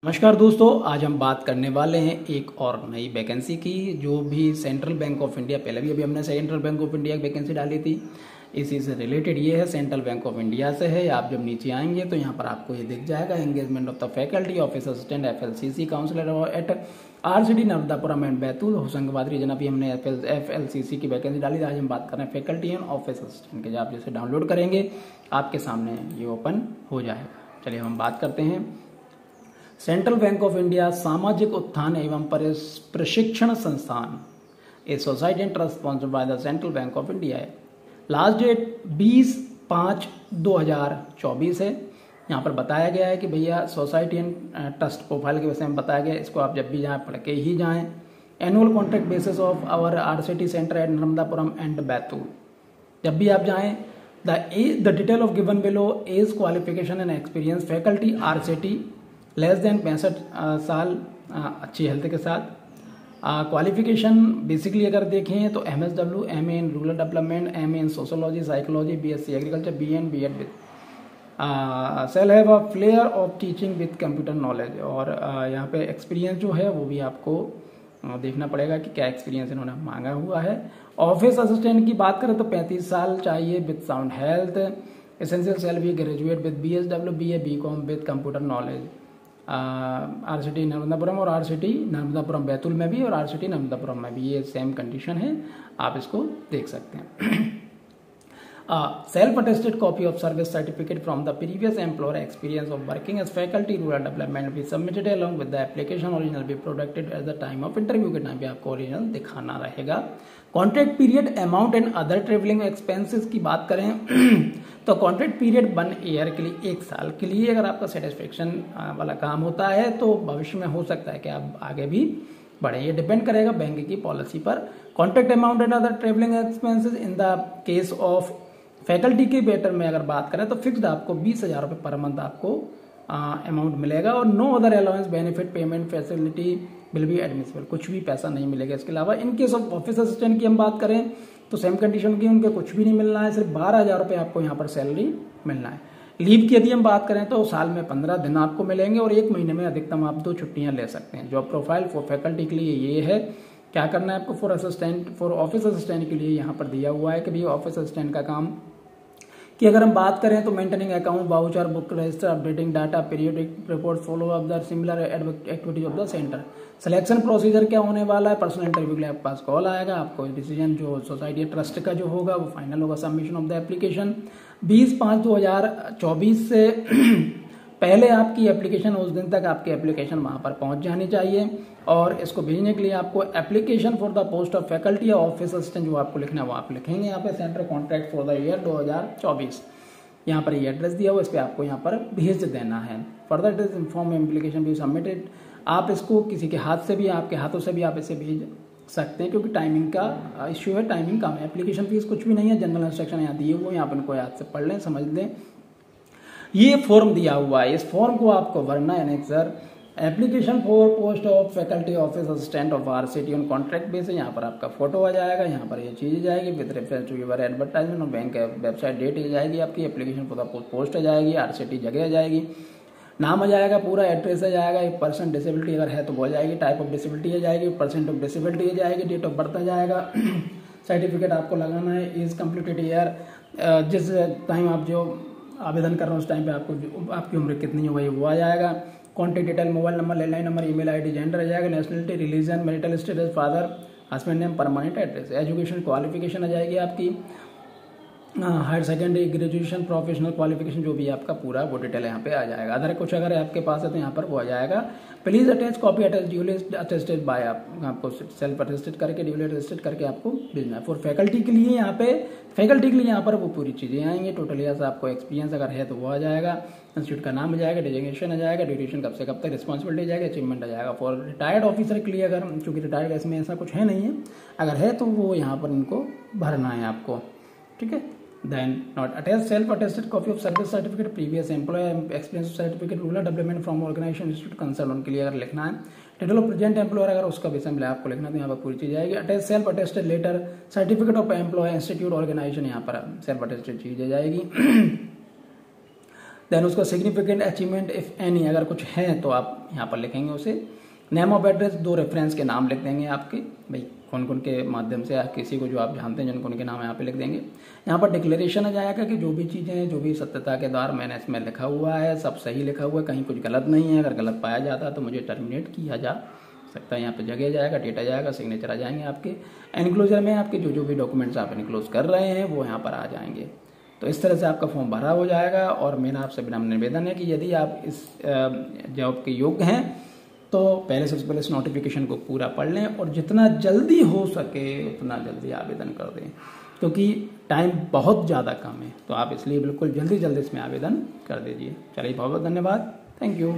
नमस्कार दोस्तों, आज हम बात करने वाले हैं एक और नई वैकेंसी की जो भी सेंट्रल बैंक ऑफ इंडिया, पहले भी अभी हमने सेंट्रल बैंक ऑफ इंडिया की वैकेंसी डाली थी। इसी से रिलेटेड ये है, सेंट्रल बैंक ऑफ इंडिया से है। आप जब नीचे आएंगे तो यहाँ पर आपको ये दिख जाएगा, engagement of the faculty office assistant FLCC counsellor at RCT Narmadapuram and Betul Hoshangabad region. अभी हमने FLCC की वैकेंसी डाली थी। आज हम बात कर रहे हैं फैकल्टी एंड ऑफिस असिस्टेंट के। जब आप जैसे डाउनलोड करेंगे आपके सामने ये ओपन हो जाएगा। चलिए हम बात करते हैं। सेंट्रल बैंक ऑफ इंडिया सामाजिक उत्थान एवं प्रशिक्षण संस्थान, a society and trust sponsored by the central bank of India है। लास्ट डेट 20/5/2024 है। यहाँ पर बताया गया है कि भैया सोसाइटी एंड ट्रस्ट प्रोफाइल के विषय में बताया गया है। इसको आप जब भी जाएँ पढ़ के ही जाएँ। Annual contract basis of our RCT centre at Narmadapuram and Betul. जब भी आप जाएँ, the detail of given below, age, qualification and experience, faculty RCT less than 65 साल, अच्छी हेल्थ के साथ। क्वालिफिकेशन बेसिकली अगर देखें तो MSW, MA in rural development, MA in sociology, psychology, BSc agriculture, BA and B.Ed with zeal have a flair of teaching with computer knowledge. और यहाँ पे एक्सपीरियंस जो है वो भी आपको देखना पड़ेगा कि क्या एक्सपीरियंस इन्होंने मांगा हुआ है। ऑफिस असिस्टेंट की बात करें तो 35 साल चाहिए विद साउंड हेल्थ। एसेंशियल सेल भी graduate with BSW, BA, BCom with computer knowledge. RCT Narmadapuram और RCT नर्मदापुरम बैतूल में भी और RCT नर्मदापुरम में भी ये सेम कंडीशन है, आप इसको देख सकते हैं। Self attested copy of service certificate from the previous employer experience of working as faculty rural development भी submitted along with the application. Original भी producted at the time of interview के time पे आपको ओरिजिनल दिखाना रहेगा। Contract period, amount and other travelling expenses की बात करें तो कॉन्ट्रैक्ट पीरियड 1 ईयर के लिए, 1 साल के लिए अगर आपका सेटिस्फेक्शन वाला काम होता है तो भविष्य में हो सकता है कि आप आगे भी बढ़े। ये डिपेंड करेगा बैंक की पॉलिसी पर। Contract amount and other travelling expenses in the case of faculty के बेटर में अगर बात करें तो फिक्स्ड आपको 20,000 रुपये पर मंथ आपको अमाउंट मिलेगा। और no other allowance, benefit, payment facility will be admissible, कुछ भी पैसा नहीं मिलेगा इसके अलावा। In case of office assistant की हम बात करें तो सेम कंडीशन की, उनके कुछ भी नहीं मिलना है, सिर्फ 12,000 रुपये आपको यहाँ पर सैलरी मिलना है। लीव की यदि हम बात करें तो साल में 15 दिन आपको मिलेंगे और 1 महीने में अधिकतम आप 2 छुट्टियां ले सकते हैं। जॉब प्रोफाइल फॉर फैकल्टी के लिए ये है, क्या करना है आपको फॉर ऑफिस असिस्टेंट के लिए यहाँ पर दिया हुआ है कि भाई ऑफिस असिस्टेंट का काम कि अगर हम बात करें तो maintaining account, voucher, book register, updating data, periodic report, follow up the similar activities of the centre. Selection procedure क्या होने वाला है, पर्सनल इंटरव्यू के लिए आपके पास कॉल आएगा। आपको डिसीजन जो सोसाइटी ट्रस्ट का जो होगा वो फाइनल होगा। सबमिशन ऑफ द एप्लीकेशन 20/5/2024 से पहले आपकी एप्लीकेशन, उस दिन तक आपकी एप्लीकेशन वहां पर पहुंच जानी चाहिए। और इसको भेजने के लिए आपको application for the post of faculty या ऑफिस असिस्टेंट जो आपको लिखना है वो आप लिखेंगे यहाँ पे, centre contract for the year 2024। यहाँ पर ये एड्रेस दिया हुआ, इस पर आपको यहाँ पर भेज देना है। Further it is inform application भी सबमिटेड। आप इसको किसी के हाथ से भी, आपके हाथों से भी आप इसे भेज सकते हैं क्योंकि टाइमिंग का इश्यू है, टाइमिंग कम है। एप्लीकेशन फीस कुछ भी नहीं है, जनरल इंस्ट्रक्शन यहाँ दिए हुए हैं, आप इनको याद से पढ़ लें, समझ लें। ये फॉर्म दिया हुआ है, इस फॉर्म को आपको भरना है। Next sir, application for post of faculty office assistant of RCT on contract base है। यहाँ पर आपका फोटो आ जाएगा, यहाँ पर ये चीज़ जाएगी with reference to your advertisement और बैंक वेबसाइट डेट आ जाएगी आपकी, एप्लीकेशन फॉर द पोस्ट आ जाएगी, RCT जगह आ जाएगी, नाम आ जाएगा, पूरा एड्रेस आ जाएगा, 1% डिसेबिलिटी अगर है तो वो आ जाएगी, टाइप ऑफ डिसेबिलिटी आ जाएगी, % ऑफ डिसेबिलिटी आ जाएगी, डेट ऑफ बर्थ आ जाएगा, सर्टिफिकेट आपको लगाना है, एज कंप्लीटेड ईयर, जिस टाइम आप जो आवेदन कर रहे हो उस टाइम पे आपकी उम्र कितनी हो गई वो आ जाएगा। Contact detail, mobile number, landline number, email ID, gender आ जाएगा, nationality, religion, marital status, father, husband name, permanent address, education qualification आ जाएगी आपकी, higher secondary, graduation, professional qualification जो भी आपका पूरा वो डिटेल यहाँ पे आ जाएगा। अदर कुछ अगर आपके पास है तो यहाँ पर वो आ जाएगा। Please attach copy attach duly attested bye, आपको सेल्फ अटेस्टेड करके ड्यूली अटेस्टेड करके आपको भेजना है। फॉर फैकल्टी के लिए यहाँ पे, फैकल्टी के लिए यहाँ पर वो पूरी चीज़ें आएंगी। टोटल यहाँ से आपको एक्सपीरियंस अगर है तो वो आ जाएगा, इंस्टीट्यूट का नाम आ जाएगा, डिजिग्नेशन आ जाएगा, ड्यूरेशन कब से कब तक, रिस्पॉन्सिबिलिटी आ जाएगा, अचीवमेंट आ जाएगा। फॉर रिटायर्ड ऑफिसर के लिए अगर, चूँकि रिटायर्ड इसमें ऐसा कुछ है नहीं है, अगर है तो वो यहाँ पर इनको भरना है आपको, ठीक है। Then not attached self-attested copy of service certificate, previous employer experience certificate, rural development from organization institute concerned, उनके लिए अगर लिखना है। टाइटल ऑफ प्रेजेंट एम्प्लॉयर अगर उसका विषय में आपको लिखना है तो यहाँ पर पूरी चीज आएगी। Attach self attested letter, certificate of employ, institute, organisation, यहाँ पर सेल्फ अटेस्टेड चीज आ जाएगी। देन उसका सिग्निफिकेंट अचीवमेंट इफ एनी, अगर कुछ है तो आप यहाँ पर लिखेंगे उसे। नेम ऑफ एड्रेस, 2 रेफरेंस के नाम लिख देंगे आपके, भाई कौन कौन के माध्यम से, किसी को जो आप जानते हैं जिनको उनके नाम यहाँ पे लिख देंगे। यहाँ पर डिक्लेरेशन आ जाएगा कि जो भी चीज़ें हैं, जो भी सत्यता के द्वारा मैंने इसमें लिखा हुआ है सब सही लिखा हुआ है, कहीं कुछ गलत नहीं है। अगर गलत पाया जाता है तो मुझे टर्मिनेट किया जा सकता है। यहाँ पे जगह जाएगा, डेट आ जाएगा, सिग्नेचर आ जाएंगे आपके। एनक्लोजर में आपके जो भी डॉक्यूमेंट्स आप एनक्लोज कर रहे हैं वो यहाँ पर आ जाएंगे। तो इस तरह से आपका फॉर्म भरा हो जाएगा। और मेरा आपसे विनम्र निवेदन है कि यदि आप इस जॉब के योग्य हैं तो सबसे पहले इस नोटिफिकेशन को पूरा पढ़ लें और जितना जल्दी हो सके उतना जल्दी आवेदन कर दें, क्योंकि टाइम बहुत ज़्यादा कम है। तो आप इसलिए बिल्कुल जल्दी इसमें आवेदन कर दीजिए। चलिए, बहुत बहुत धन्यवाद। Thank you.